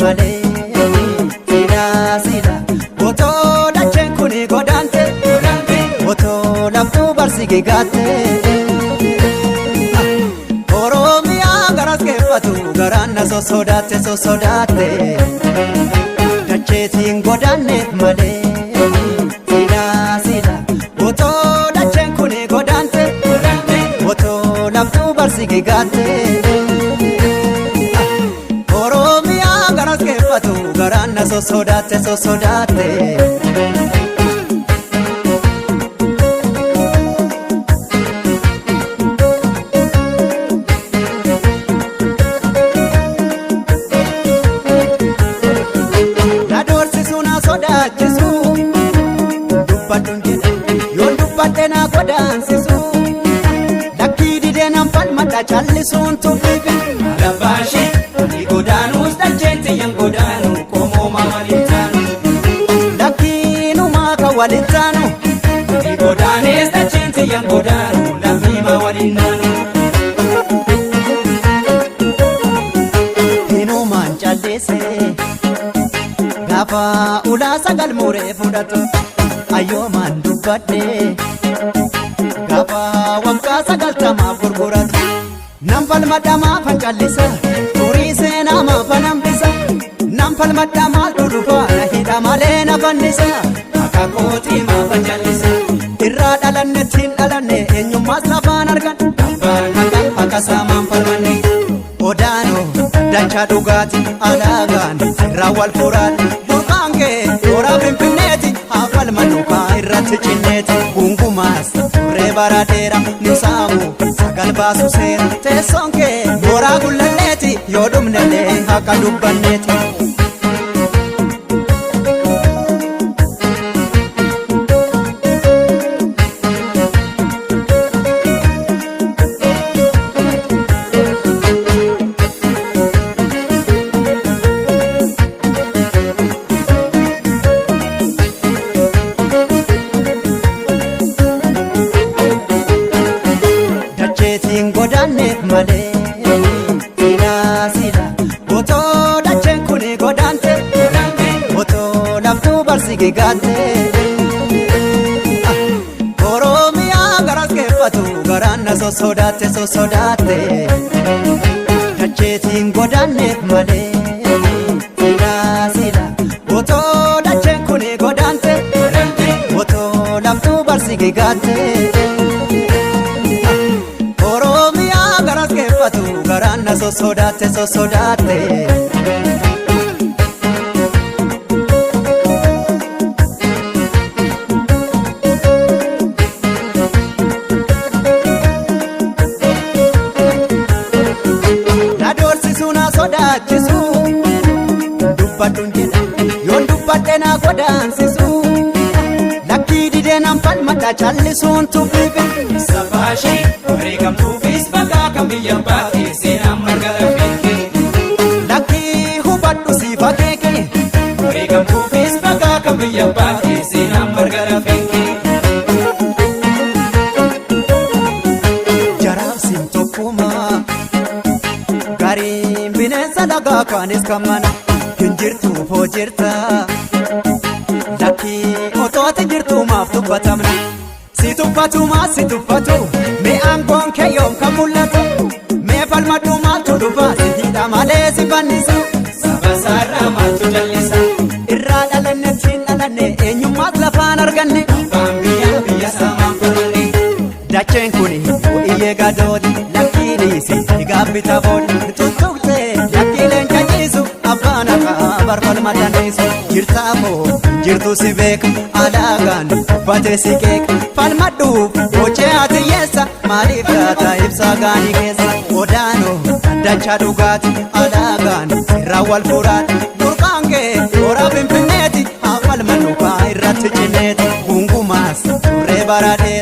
malee sida otoo dacheen kuni godaante otoo laftuu barsige gaatte Oromiyaa garas keeffatu garaan na sosodaatte dacheetiin godaanneef malee sida otoo dacheen kuni godaante otoo laftuu barsige gaatte Oromiyaa garas keeffatu garaan na sosodaatte na doorsisu na sodaachisu dubbadhuun jedhe yoon dubbadhe na godaansisu lakkii didee nan falmadha callisuun tuffifi alabaashee ni godaanus dacheetti yan godaanu qomooma walittaanu lakkiinumaa ka walittaanu ni godaanes dacheetti yan godaanu lammiima walinnaanu hinumaan calleesse gaafa ulaa sagal muree fudhatu ayyoomaan dubbadhe gaafa waggaa 90 gurguratu nan falmadhamaa fancallisa turii seenaa maafa nambisa nan falmadhamaa dhudhufa na hidha malee na fannisa akka kootii maafa callisa irraa dhalannettiin dhalanne eenyummaas lafaan argan abbaan haqa akka saamaan falmanne odaanoo dachaa dhugaati alaagaan irraa wal furaati burqaan kee toora finfinneeti haa falmannu kaa irratti cinneeti gungumaas turree bara dheera nu saamu sagal baasu seera teessoon kee mooraa gullalleeti yoo dhumnellee akka dubbanneeti dacheetiin godaanneef malee sida otoo dacheen kuni godaante otoo laftuu barsige gaatte Oromiyaa garas keeffatu garaan na sosodaatte dacheetiin godaanneef malee sida otoo dacheen kuni godaante otoo laftuu barsige gaatte Oromiyaa garas keeffatu garaan na sosodaatte na doorsisu na sodaachisu dubbadhuun jedhe yoon dubbadhe na godaansisu lakkii didee nan falmadha callisuun tuffifi sabaashee wareegamtuufis bakka kan biyya baatee seenaan marga lafeekkee lakkii hubadhu siif akeekee wareegamtuufis bakka kan biyya baatee seenaan marga lafeekkee jaraaf siin tokkuma gariin bineensa lagaa kaanis kan mana hin jirtuuf hoo jirta lakkii otooti jirtu maaf dubbatamna si tuffatu maas si tuffatu mee aangoon kee yoom kan mul'atu mee falmadhu maaltu dhufa si hidha malee si fannisa saba saarraa maaltu jallisa irraa dhalannettiin dhalanne eenyummaas lafaan arganne abbaan biyya saamaan falmanne dacheen kuni iyyee gadooti lakkiidhiisi gaabbita boodi tuttuqtee lakkiileen jajiisu abbaan haqaa barfalma dandeessu jirtaafoo jirtu si beeka alaagaan uffatee si keeka falmadhuuf hojii ati yeessa maaliif laata ibsaa gaanii keessa odaanoo dachaa dhugaati alaagaan irraa wal furaati burqaan kee toora finfinneeti haa falmannu kaa irratti cinneeti gungumaas turree bara dheera